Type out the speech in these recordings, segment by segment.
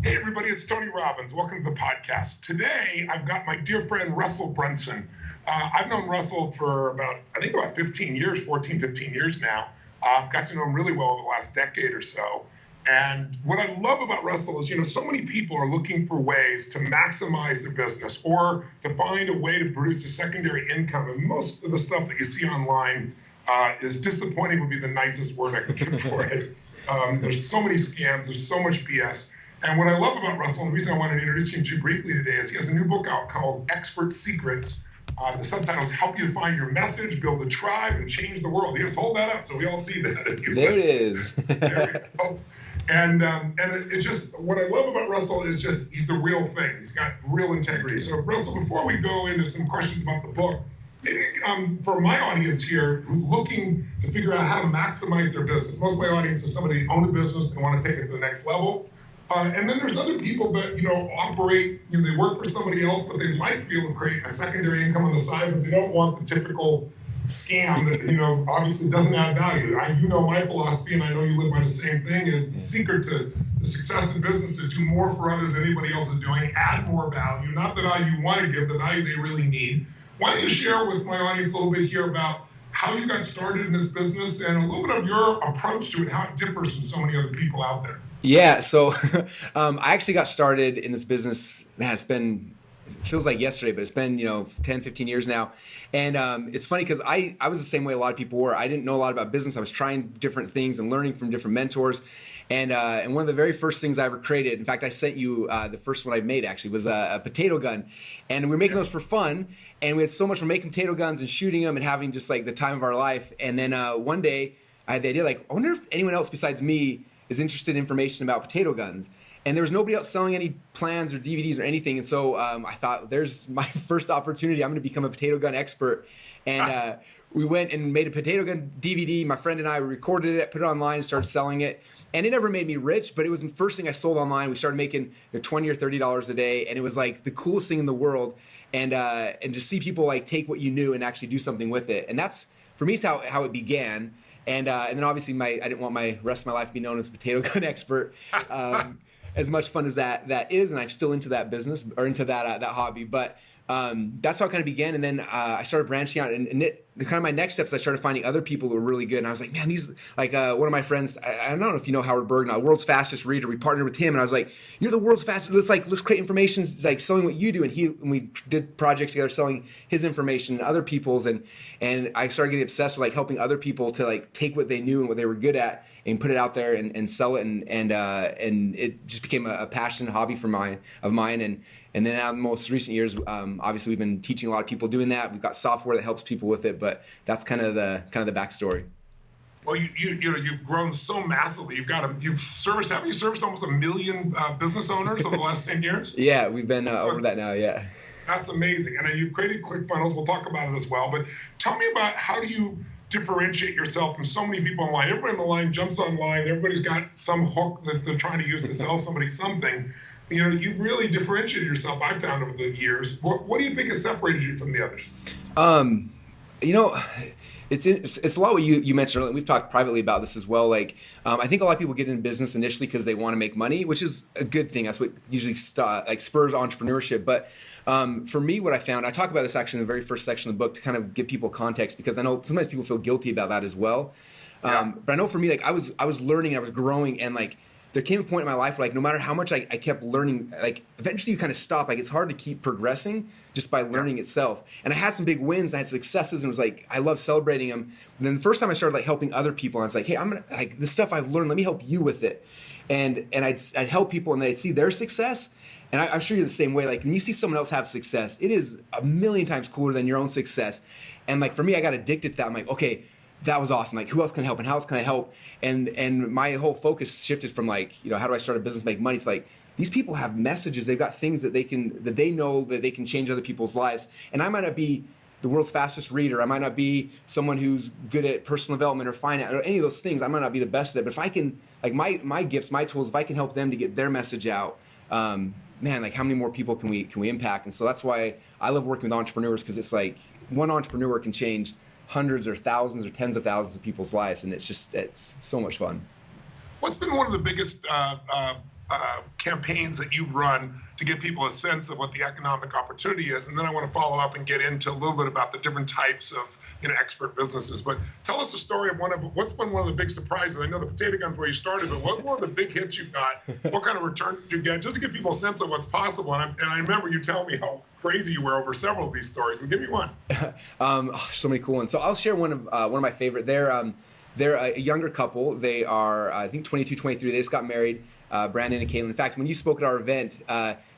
Hey everybody, it's Tony Robbins. Welcome to the podcast. Today, I've got my dear friend, Russell Brunson. I've known Russell for about 15 years, 14, 15 years now. I've got to know him really well over the last decade or so. And what I love about Russell is, so many people are looking for ways to maximize their business or to find a way to produce a secondary income. And most of the stuff that you see online is disappointing would be the nicest word I could give for it. There's so many scams, there's so much BS. And what I love about Russell, and the reason I wanted to introduce you to briefly today, is he has a new book out called Expert Secrets. The subtitle is Help You Find Your Message, Build a Tribe, and Change the World. Yes, hold that up so we all see that. There it is. There we go. And it just, what I love about Russell is just, he's the real thing. He's got real integrity. So Russell, before we go into some questions about the book, maybe for my audience here who's looking to figure out how to maximize their business, most of my audience is somebody who owns a business and want to take it to the next level. And then there's other people that, operate, they work for somebody else, but they might be able to create a secondary income on the side, but they don't want the typical scam that, obviously doesn't add value. My philosophy, and I know you live by the same thing, is the secret to success in business is do more for others than anybody else is doing, add more value, not the value you want to give, the value they really need. Why don't you share with my audience a little bit here about how you got started in this business and a little bit of your approach to it, how it differs from so many other people out there? Yeah, so I actually got started in this business, man, it feels like yesterday, but it's been, 10, 15 years now. And it's funny because I was the same way a lot of people were. I didn't know a lot about business. I was trying different things and learning from different mentors. And one of the very first things I ever created, in fact, I sent you the first one I made actually, was a potato gun. And we were making those for fun. And we had so much fun making potato guns and shooting them and having just like the time of our life. And then one day I had the idea, I wonder if anyone else besides me is interested in information about potato guns. And there was nobody else selling any plans or DVDs or anything. And so I thought, there's my first opportunity. I'm going to become a potato gun expert. And we went and made a potato gun DVD. My friend and I recorded it, put it online, and started selling it. And it never made me rich, but it was the first thing I sold online. We started making $20 or $30 a day. And it was like the coolest thing in the world. And to see people take what you knew and actually do something with it. And that's, for me, is how it began. And then obviously I didn't want my rest of my life to be known as a potato gun expert. As much fun as that is, and I'm still into that business or into that hobby. But that's how it kind of began. And then I started branching out, and kind of my next steps, I started finding other people who were really good. And I was like, man, these, one of my friends, I don't know if you know Howard Berg, world's fastest reader. We partnered with him, and I was like, you're the world's fastest. Let's create information selling what you do. And we did projects together selling his information and other people's. And I started getting obsessed with helping other people to take what they knew and what they were good at and put it out there and sell it. And it just became a passion, a hobby of mine. And then now in the most recent years, obviously we've been teaching a lot of people doing that. We've got software that helps people with it, but that's kind of the backstory. Well, you've grown so massively. Haven't you serviced almost 1 million business owners over the last 10 years? Yeah, we've been over that now. Yeah. That's amazing. And then you've created ClickFunnels. We'll talk about it as well. But tell me about how do you differentiate yourself from so many people online? Everybody on the line jumps online. Everybody's got some hook that they're trying to use to sell somebody something. You've really differentiated yourself, I've found, over the years. What do you think has separated you from the others? It's a lot what you mentioned earlier. We've talked privately about this as well. I think a lot of people get into business initially because they want to make money, which is a good thing. That's what usually spurs entrepreneurship. But for me, what I found, I talk about this actually in the very first section of the book to kind of give people context, because I know sometimes people feel guilty about that as well. But I know for me, I was learning, I was growing, and there came a point in my life where no matter how much I kept learning, eventually you kind of stop. It's hard to keep progressing just by learning itself. And I had some big wins, I had successes, and it was I love celebrating them. And then the first time I started helping other people, I was like, hey, I'm gonna this stuff I've learned, let me help you with it. And I'd help people, and they'd see their success. And I'm sure you're the same way. When you see someone else have success, it is a million times cooler than your own success. And for me, I got addicted to that. I'm like, okay, that was awesome. Who else can help, and how else can I help? And my whole focus shifted from how do I start a business, make money, to these people have messages. They've got things that they know that they can change other people's lives. And I might not be the world's fastest reader. I might not be someone who's good at personal development or finance or any of those things. I might not be the best at it. But if I can, my gifts, my tools, if I can help them to get their message out, man, how many more people can we impact? And so that's why I love working with entrepreneurs, because it's one entrepreneur can change hundreds or thousands or tens of thousands of people's lives, and it's so much fun. What's been one of the biggest campaigns that you've run to give people a sense of what the economic opportunity is. And then I want to follow up and get into a little bit about the different types of expert businesses. But tell us the story of what's been one of the big surprises. I know the potato gun's where you started, but what were the big hits you got? What kind of return did you get? Just to give people a sense of what's possible. And I remember you telling me how crazy you were over several of these stories. Well, give me one. So many cool ones. So I'll share one of my favorite. They're a younger couple. They are, I think, 22, 23. They just got married, Brandon and Caitlin. In fact, when you spoke at our event,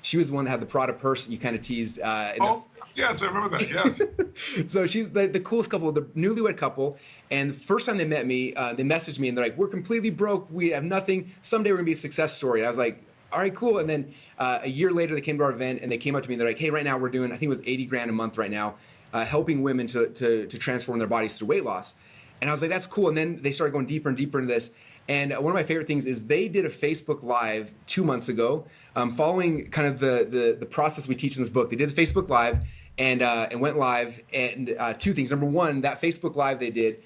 she was the one that had the Prada purse that you kind of teased. Yes, I remember that, yes. So she's the coolest couple, the newlywed couple. And the first time they met me, they messaged me and they're like, we're completely broke. We have nothing. Someday we're going to be a success story. And I was like, all right, cool. And then a year later, they came to our event and they came up to me and they're like, hey, right now we're doing, I think it was 80 grand a month right now, helping women to transform their bodies through weight loss. And I was like, that's cool. And then they started going deeper and deeper into this. And one of my favorite things is they did a Facebook Live 2 months ago, following kind of the process we teach in this book. They did the Facebook Live and went live. And two things. Number one, that Facebook Live they did,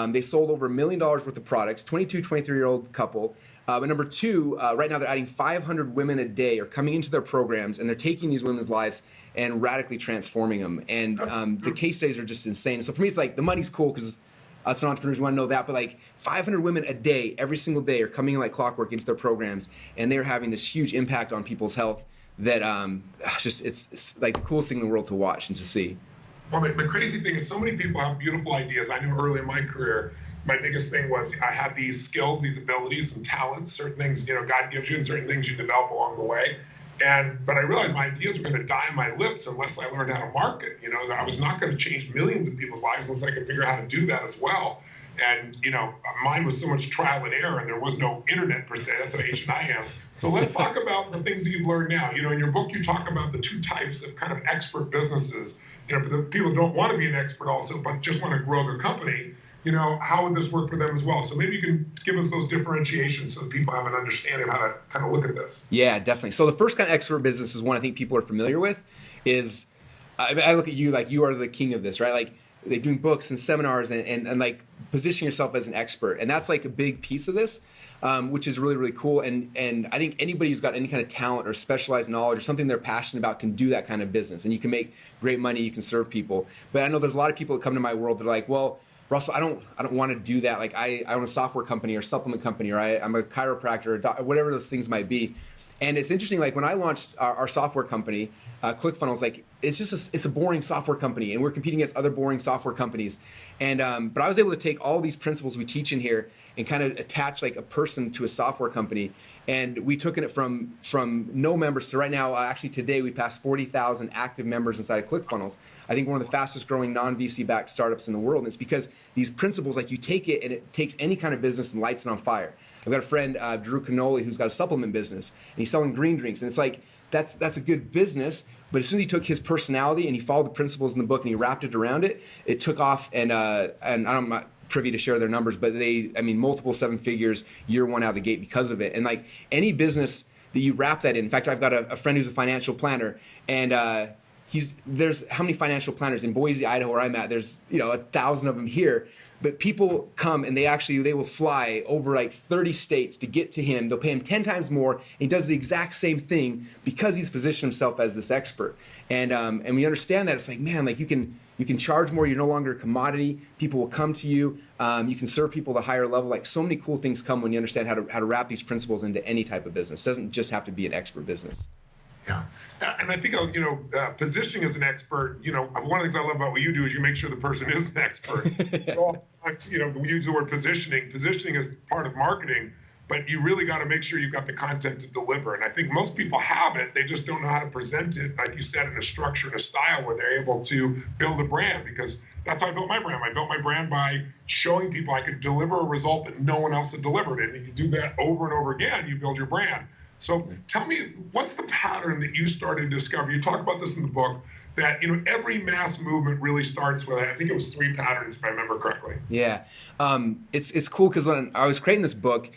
they sold over $1 million worth of products, 22, 23-year-old couple. But number two, right now they're adding 500 women a day are coming into their programs, and they're taking these women's lives and radically transforming them. And the case studies are just insane. So for me, it's like the money's cool because us entrepreneurs want to know that, but like 500 women a day, every single day, are coming in like clockwork into their programs, and they're having this huge impact on people's health that it's like the coolest thing in the world to watch and to see. Well, the crazy thing is so many people have beautiful ideas. I knew early in my career, my biggest thing was I had these skills, these abilities, and talents, certain things, God gives you, and certain things you develop along the way. But I realized my ideas were going to die on my lips unless I learned how to market. I was not going to change millions of people's lives unless I could figure out how to do that as well. And, mine was so much trial and error, and there was no internet per se. That's what H&I am. So let's talk about the things that you've learned now. In your book, you talk about the two types of kind of expert businesses. The people don't want to be an expert also, but just want to grow their company. How would this work for them as well? So maybe you can give us those differentiations so that people have an understanding of how to kind of look at this. Yeah, definitely. So the first kind of expert business is one I think people are familiar with is, I look at you like you are the king of this, right? Like they're doing books and seminars and like positioning yourself as an expert. And that's like a big piece of this, which is really, really cool. And I think anybody who's got any kind of talent or specialized knowledge or something they're passionate about can do that kind of business. And you can make great money, you can serve people. But I know there's a lot of people that come to my world that are like, well, Russell, I don't want to do that. Like I own a software company or supplement company, or I'm a chiropractor, or whatever those things might be. And it's interesting, like when I launched our software company, ClickFunnels, like it's a boring software company, and we're competing against other boring software companies. And but I was able to take all these principles we teach in here and kind of attach like a person to a software company. And we took it from no members to right now. Actually, today we passed 40,000 active members inside of ClickFunnels. I think one of the fastest growing non-VC backed startups in the world. And it's because these principles, like you take it and it takes any kind of business and lights it on fire. I've got a friend, Drew Canoli, who's got a supplement business, and he's selling green drinks. And it's like, that's a good business, but as soon as he took his personality and he followed the principles in the book and he wrapped it around it, it took off. And I'm not privy to share their numbers, but multiple seven figures year one out of the gate because of it. And like any business that you wrap that in fact, I've got a friend who's a financial planner, and there's how many financial planners in Boise, Idaho, where I'm at? There's 1,000 of them here. But people come and they will fly over like 30 states to get to him. They'll pay him 10 times more, and he does the exact same thing because he's positioned himself as this expert. And we understand that it's like, man, like you can charge more. You're no longer a commodity. People will come to you. You can serve people at a higher level. Like so many cool things come when you understand how to wrap these principles into any type of business. It doesn't just have to be an expert business. Yeah. And I think, positioning as an expert, one of the things I love about what you do is you make sure the person is an expert. So, we use the word positioning. Positioning is part of marketing, but you really got to make sure you've got the content to deliver. And I think most people have it. They just don't know how to present it, like you said, in a structure and a style where they're able to build a brand, because that's how I built my brand. I built my brand by showing people I could deliver a result that no one else had delivered. And if you do that over and over again, you build your brand. So tell me, what's the pattern that you started to discover? You talk about this in the book, that every mass movement really starts with, I think it was 3 patterns, if I remember correctly. Yeah, it's cool because when I was creating this book,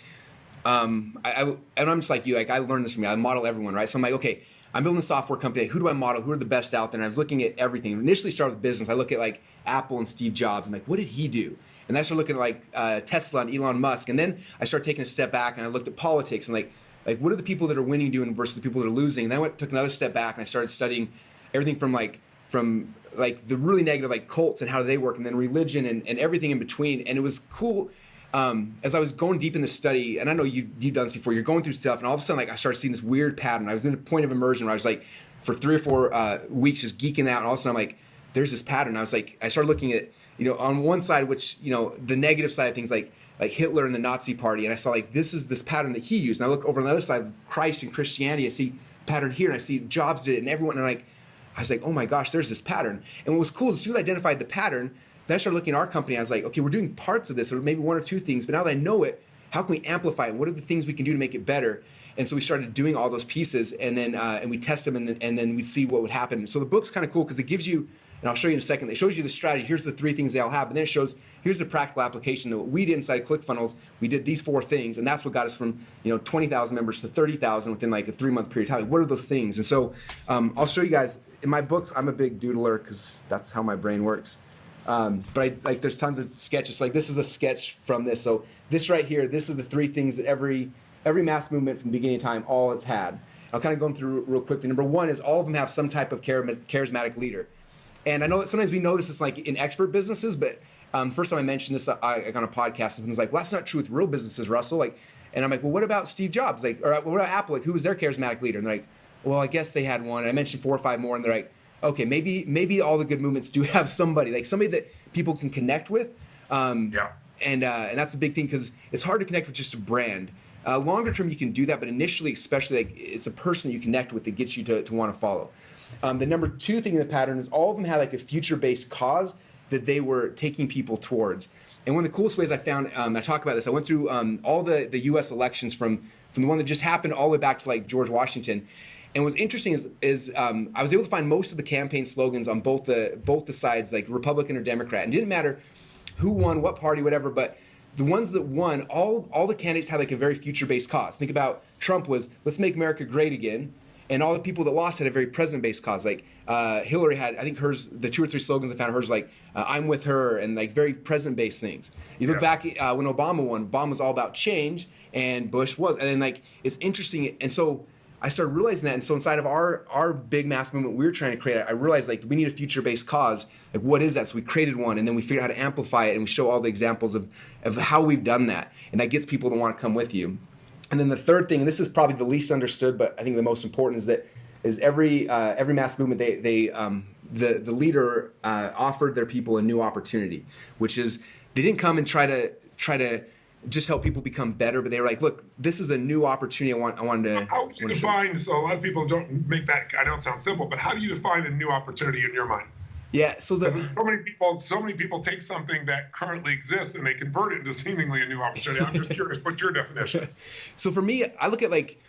and I'm just like you, like I learned this from you. I model everyone, right? So I'm like, okay, I'm building a software company. Who do I model? Who are the best out there? And I was looking at everything. Initially started with business. I look at like Apple and Steve Jobs. I'm like, what did he do? And I started looking at like Tesla and Elon Musk. And then I started taking a step back and I looked at politics and like, Like, what are the people that are winning doing versus the people that are losing? And then took another step back and I started studying everything from the really negative, like cults and how do they work, and then religion and everything in between. And it was cool. As I was going deep in the study, and I know you've done this before, you're going through stuff, and all of a sudden, like, I started seeing this weird pattern. I was in a point of immersion where I was like, for 3 or 4 weeks, just geeking out, and all of a sudden, I'm like, there's this pattern. I was like, I started looking at, on one side, which, the negative side of things, like Hitler and the Nazi Party, and I saw like this pattern that he used. And I look over on the other side, Christ and Christianity, I see pattern here, and I see Jobs did it, and everyone, and I was like, oh my gosh, there's this pattern. And what was cool is as soon as I identified the pattern, then I started looking at our company. I was like, okay, we're doing parts of this, or maybe 1 or 2 things, but now that I know it, how can we amplify it? What are the things we can do to make it better? And so we started doing all those pieces, and then and we test them, and then we'd see what would happen. So the book's kind of cool because it gives you, and I'll show you in a second, it shows you the strategy. Here's the 3 things they all have, and then it shows, here's the practical application that what we did inside ClickFunnels. We did these 4 things, and that's what got us from 20,000 members to 30,000 within like a 3-month period of time. What are those things? And so I'll show you guys. In my books, I'm a big doodler because that's how my brain works. But there's tons of sketches. Like this is a sketch from this. So this right here, this is the 3 things that every mass movement from the beginning of time all has had. I'll kind of go through real quickly. Number 1 is all of them have some type of charismatic leader. And I know that sometimes we notice this like in expert businesses, but first time I mentioned this on a podcast, and someone's like, well, that's not true with real businesses, Russell. And I'm like, well, what about Steve Jobs? Or what about Apple? Like, who was their charismatic leader? And they're like, well, I guess they had one. And I mentioned 4 or 5 more, and they're like, okay, maybe all the good movements do have somebody that people can connect with. And that's a big thing because it's hard to connect with just a brand. Longer term, you can do that, but initially, especially, like it's a person you connect with that gets you to want to follow. The number 2 thing in the pattern is all of them had like a future-based cause that they were taking people towards. And one of the coolest ways I found, I talk about this, I went through all the U.S. elections from the one that just happened all the way back to like George Washington. And what's interesting is I was able to find most of the campaign slogans on both the sides, like Republican or Democrat. And it didn't matter who won, what party, whatever, but the ones that won, all the candidates had like a very future-based cause. Think about Trump was, let's make America great again. And all the people that lost had a very present-based cause. Like Hillary had, I think hers, the 2 or 3 slogans I found hers like, I'm with her, and like very present-based things. You look back when Obama won, Obama was all about change, and Bush was. And then like, it's interesting. And so I started realizing that. And so inside of our big mass movement we were trying to create, I realized like we need a future-based cause. Like what is that? So we created one, and then we figured out how to amplify it, and we show all the examples of how we've done that. And that gets people to want to come with you. And then the 3rd thing, and this is probably the least understood, but I think the most important, is every mass movement the leader offered their people a new opportunity, which is they didn't come and try to just help people become better, but they were like, look, this is a new opportunity. I wanted to. How would you define? So a lot of people don't make that. I know it sounds simple, but how do you define a new opportunity in your mind? Yeah, so so many people take something that currently exists and they convert it into seemingly a new opportunity. I'm just curious, what's your definition? So for me, I look at like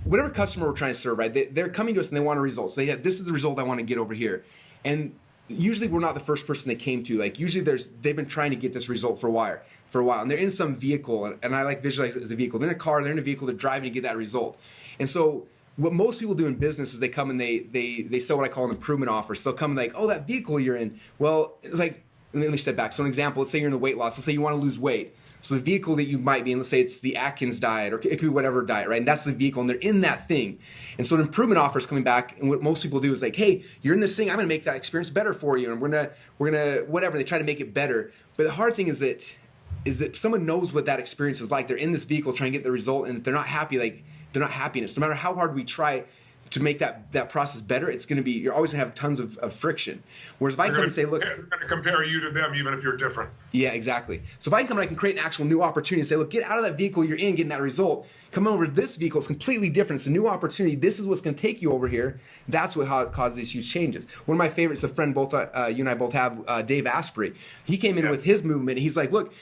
whatever customer we're trying to serve, right? They're coming to us and they want a result. So this is the result I want to get over here. And usually we're not the first person they came to. Like usually they've been trying to get this result for a while, and they're in some vehicle, and I like visualize it as a vehicle. They're in a car, they're in a vehicle, they're driving to get that result. And so what most people do in business is they come and they sell what I call an improvement offer. So they'll come and like, oh, that vehicle you're in. Well, it's like, let me step back. So an example, let's say you're in the weight loss. Let's say you want to lose weight. So the vehicle that you might be in, let's say it's the Atkins diet, or it could be whatever diet, right? And that's the vehicle, and they're in that thing. And so an improvement offer is coming back, and what most people do is like, hey, you're in this thing, I'm gonna make that experience better for you, and we're gonna whatever, they try to make it better. But the hard thing is that someone knows what that experience is like. They're in this vehicle trying to get the result, and if they're not happy, like they're not happiness. No matter how hard we try to make that process better, it's going to be, you're always going to have tons of friction. Whereas if I come and say, look, they're going to compare you to them even if you're different. Yeah, exactly. So if I come and I can create an actual new opportunity and say, look, get out of that vehicle you're in, getting that result, come over to this vehicle, it's completely different. It's a new opportunity. This is what's going to take you over here. That's how it causes these huge changes. One of my favorites, a friend you and I both have, Dave Asprey. He came in with his movement, and he's like, look,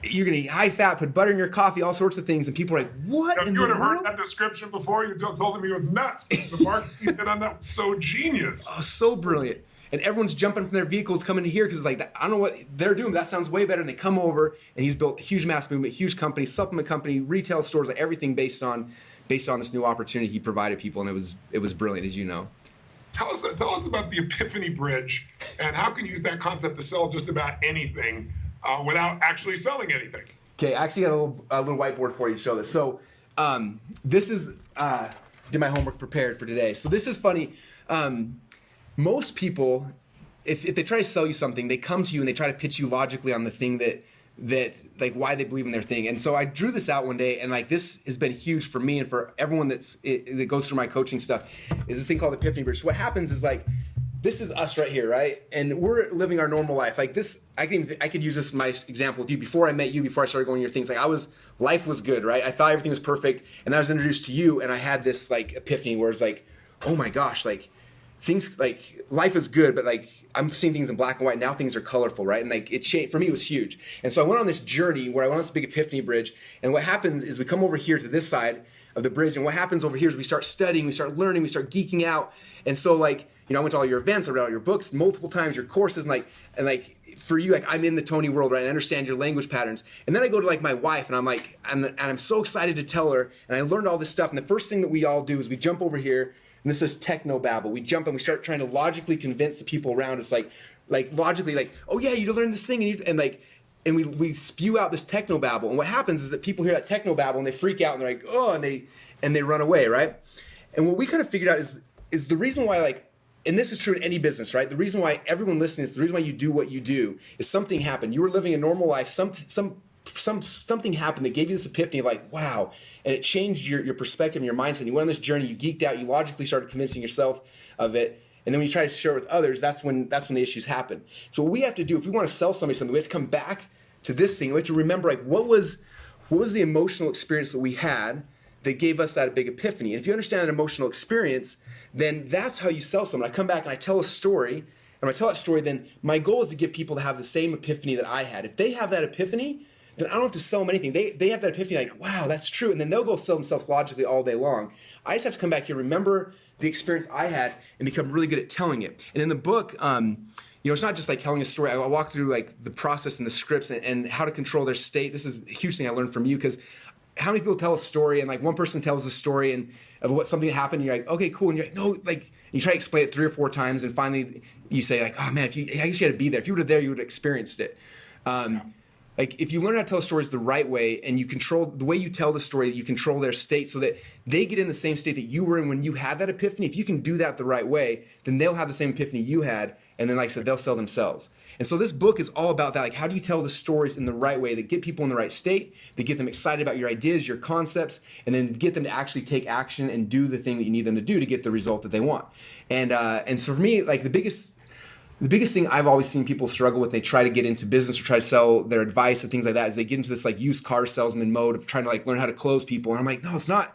you're going to eat high fat, put butter in your coffee, all sorts of things. And people are like, what? If you would have heard that description before, you told him he was nuts. The marketing he did on that was so genius. Oh, so brilliant. And everyone's jumping from their vehicles coming to here because it's like, I don't know what they're doing, but that sounds way better. And they come over, and he's built a huge mass movement, huge company, supplement company, retail stores, like everything based on this new opportunity he provided people. And it was brilliant, as you know. Tell us about the Epiphany Bridge and how can you use that concept to sell just about anything without actually selling anything. Okay, I actually got a little whiteboard for you to show this. So This is did my homework prepared for today. So this is funny. Most people, if they try to sell you something, they come to you and they try to pitch you logically on the thing that like why they believe in their thing. And so I drew this out one day, and like this has been huge for me and for everyone that goes through my coaching stuff, is this thing called Epiphany Bridge. So what happens is, like, this is us right here, right? And we're living our normal life. Like this, I could use this my example with you. Before I met you, before I started going to your things, like life was good, right? I thought everything was perfect, and then I was introduced to you, and I had this like epiphany where it's like, oh my gosh, like things, like life is good, but like I'm seeing things in black and white. Now things are colorful, right? And like it changed for me. It was huge. And so I went on this journey where I went on this big Epiphany Bridge. And what happens is we come over here to this side of the bridge, and what happens over here is we start studying, we start learning, we start geeking out. And so like, you know, I went to all your events, I read all your books multiple times, your courses, and like for you, like I'm in the Tony world, right? I understand your language patterns. And then I go to like my wife, and I'm like, and I'm so excited to tell her, and I learned all this stuff. And the first thing that we all do is we jump over here, and this is techno babble. We jump and we start trying to logically convince the people around us, like logically, like, oh yeah, you learn this thing, and we spew out this techno babble. And what happens is that people hear that techno babble and they freak out, and they're like, oh, and they run away, right? And what we kind of figured out is the reason why, like, and this is true in any business, right? The reason why everyone listening is the reason why you do what you do is something happened. You were living a normal life. Something happened that gave you this epiphany, like, wow, and it changed your perspective and your mindset. You went on this journey, you geeked out, you logically started convincing yourself of it, and then when you try to share it with others, that's when the issues happen. So what we have to do, if we want to sell somebody something, we have to come back to this thing. We have to remember, like, what was the emotional experience that we had that gave us that big epiphany? And if you understand that emotional experience, then that's how you sell someone. I come back and I tell a story, and when I tell that story, then my goal is to get people to have the same epiphany that I had. If they have that epiphany, then I don't have to sell them anything. They have that epiphany, like, wow, that's true. And then they'll go sell themselves logically all day long. I just have to come back here, remember the experience I had, and become really good at telling it. And in the book, you know, it's not just like telling a story. I walk through like the process and the scripts and how to control their state. This is a huge thing I learned from you, because how many people tell a story, and like one person tells a story and of what something happened, and you're like, okay, cool. And you're like, no, like, you try to explain it 3 or 4 times, and finally you say, like, oh man, I guess you had to be there. If you were there, you would have experienced it. Like, if you learn how to tell stories the right way, and you control the way you tell the story, you control their state so that they get in the same state that you were in when you had that epiphany. If you can do that the right way, then they'll have the same epiphany you had. And then, like I said, they'll sell themselves. And so this book is all about that. Like, how do you tell the stories in the right way that get people in the right state, that get them excited about your ideas, your concepts, and then get them to actually take action and do the thing that you need them to do to get the result that they want. And so for me, like, the biggest thing I've always seen people struggle with, they try to get into business or try to sell their advice and things like that, is they get into this like used car salesman mode of trying to like learn how to close people. And I'm like, no, it's not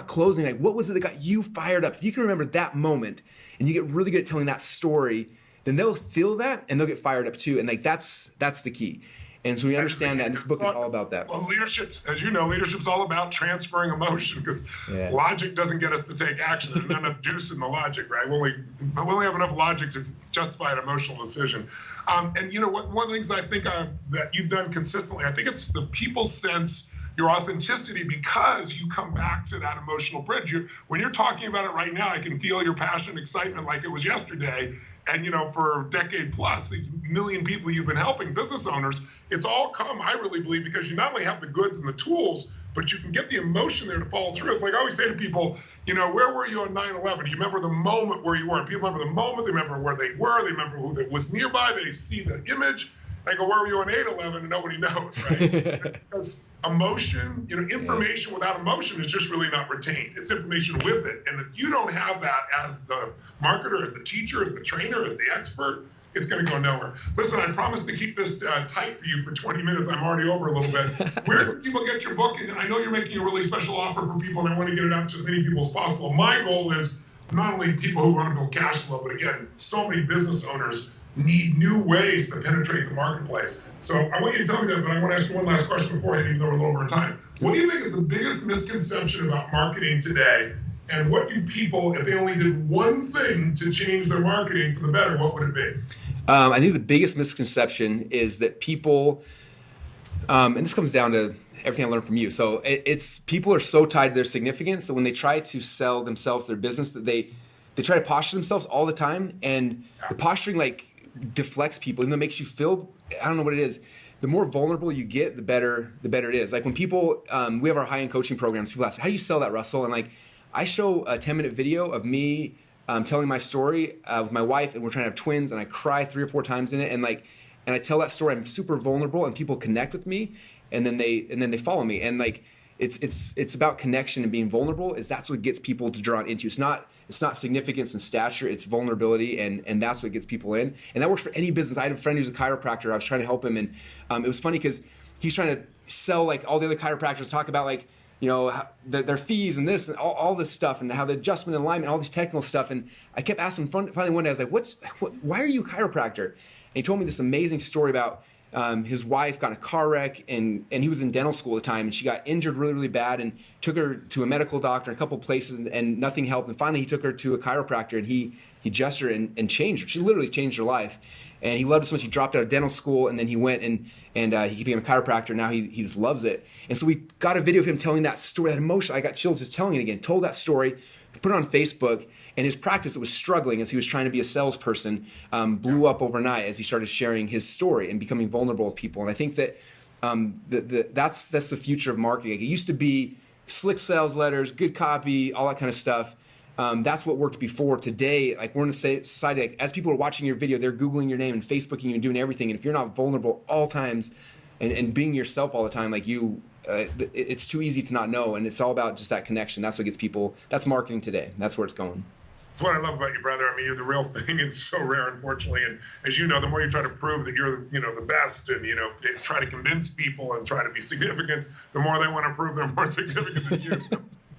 closing. Like, what was it that got you fired up? If you can remember that moment and you get really good at telling that story, then they'll feel that and they'll get fired up too. And like, that's the key. And so we understand that, and this book is all about that. Well, leadership, as you know, leadership's all about transferring emotion, because logic doesn't get us to take action. There's not enough juice in the logic, right? We only have enough logic to justify an emotional decision. And you know what? One of the things I think that you've done consistently, I think it's the people sense your authenticity because you come back to that emotional bridge. When you're talking about it right now, I can feel your passion, excitement like it was yesterday. And, you know, for a decade plus, these million people you've been helping, business owners, it's all come, I really believe, because you not only have the goods and the tools, but you can get the emotion there to follow through. It's like I always say to people, you know, where were you on 9/11? Do you remember the moment where you were? And people remember the moment, they remember where they were, they remember who was nearby, they see the image. They go, where were you on 8/11? And nobody knows, right? Because emotion, you know, information without emotion is just really not retained. It's information with it. And if you don't have that as the marketer, as the teacher, as the trainer, as the expert, it's going to go nowhere. Listen, I promised to keep this tight for you for 20 minutes. I'm already over a little bit. Where can people get your book? And I know you're making a really special offer for people, and I want to get it out to as many people as possible. My goal is not only people who want to build cash flow, but again, so many business owners need new ways to penetrate the marketplace. So I want you to tell me that, but I want to ask you one last question before I even though we're a little over time. What do you think is the biggest misconception about marketing today? And what do people, if they only did one thing to change their marketing for the better, what would it be? I think the biggest misconception is that people, and this comes down to everything I learned from you. So it's people are so tied to their significance that when they try to sell themselves, their business, that they try to posture themselves all the time. And the posturing like deflects people, even though it makes you feel, I don't know what it is. the more vulnerable you get, the better it is. Like when people, we have our high-end coaching programs, people ask, how do you sell that, Russell? And like, I show a 10-minute video of me telling my story with my wife, and we're trying to have twins, and I cry 3 or 4 times in it, and I tell that story. I'm super vulnerable, and people connect with me, and then they follow me. And like, it's about connection and being vulnerable. That's what gets people to draw into. It's not significance and stature. It's vulnerability, and that's what gets people in. And that works for any business. I had a friend who's a chiropractor. I was trying to help him, and it was funny because he's trying to sell, like all the other chiropractors talk about, like, you know, their fees and this and all this stuff, and how the adjustment and alignment, all this technical stuff. And I kept asking. Finally one day I was like, why are you a chiropractor? And he told me this amazing story about his wife got in a car wreck, and he was in dental school at the time, and she got injured really, really bad, and took her to a medical doctor in a couple of places, and nothing helped. And finally he took her to a chiropractor, and he adjusted her and changed her. She literally changed her life. And he loved it so much he dropped out of dental school, and then he went and he became a chiropractor. Now he just loves it. And so we got a video of him telling that story, that emotion. I got chills just telling it again. Told that story, put it on Facebook, and his practice that was struggling as he was trying to be a salesperson blew up overnight as he started sharing his story and becoming vulnerable with people. And I think that that's the future of marketing. Like, it used to be slick sales letters, good copy, all that kind of stuff. That's what worked before. Today, like, we're in a society, like, as people are watching your video, they're Googling your name and Facebooking you and doing everything. And if you're not vulnerable all times and being yourself all the time, like it's too easy to not know. And it's all about just that connection. That's what gets people. That's marketing today. That's where it's going. That's what I love about you, brother. I mean, you're the real thing. It's so rare, unfortunately. And as you know, the more you try to prove that you're, the best, and, try to convince people and try to be significant, the more they want to prove they're more significant than you.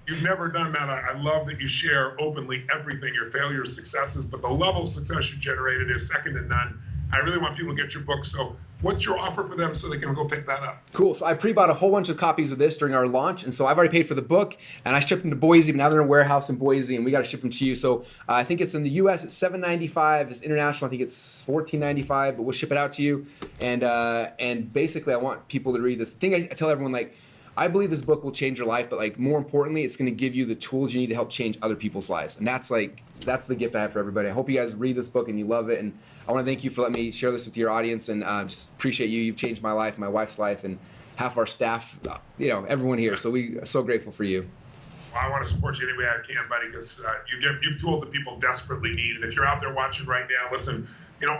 You've never done that. I love that you share openly everything, your failures, successes, but the level of success you generated is second to none. I really want people to get your book. So what's your offer for them so they can go pick that up? Cool. So I pre-bought a whole bunch of copies of this during our launch. And so I've already paid for the book, and I shipped them to Boise, but now they're in a warehouse in Boise, and we got to ship them to you. So I think it's in the US, it's $7.95. It's international, I think it's $14.95, but we'll ship it out to you. And basically I want people to read this. The thing I tell everyone, like, I believe this book will change your life, but like, more importantly, it's going to give you the tools you need to help change other people's lives. And that's the gift I have for everybody. I hope you guys read this book and you love it. And I want to thank you for letting me share this with your audience, and just appreciate you. You've changed my life, my wife's life, and half our staff, everyone here. So we are so grateful for you. Well, I want to support you any way I can, buddy, because you give tools that people desperately need. And if you're out there watching right now, listen,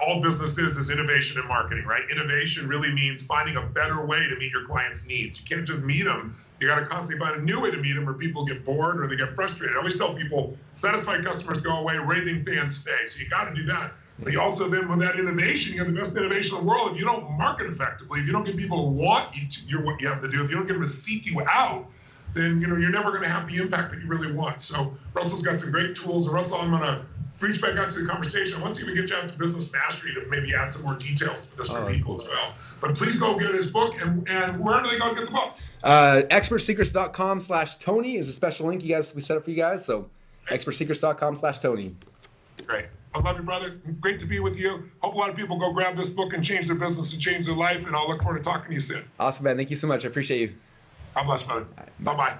all business is innovation and marketing, right? Innovation really means finding a better way to meet your clients' needs. You can't just meet them. You got to constantly find a new way to meet them, or people get bored or they get frustrated. I always tell people, satisfied customers go away, raving fans stay. So you got to do that. But you also then, with that innovation, you have the best innovation in the world. If you don't market effectively, if you don't get people to want you to, what you have to do, if you don't get them to seek you out, then you're never going to have the impact that you really want. So Russell's got some great tools. And Russell, I'm going to reach back out to the conversation. Let's see if we can get you out to Business Mastery to maybe add some more details to this for people as well. But please go get his book, and where do they go get the book? Expertsecrets.com/Tony is a special link we set up for you guys. So expertsecrets.com/Tony. Great. I love you, brother. Great to be with you. Hope a lot of people go grab this book and change their business and change their life. And I'll look forward to talking to you soon. Awesome, man. Thank you so much. I appreciate you. God bless, brother. Bye-bye.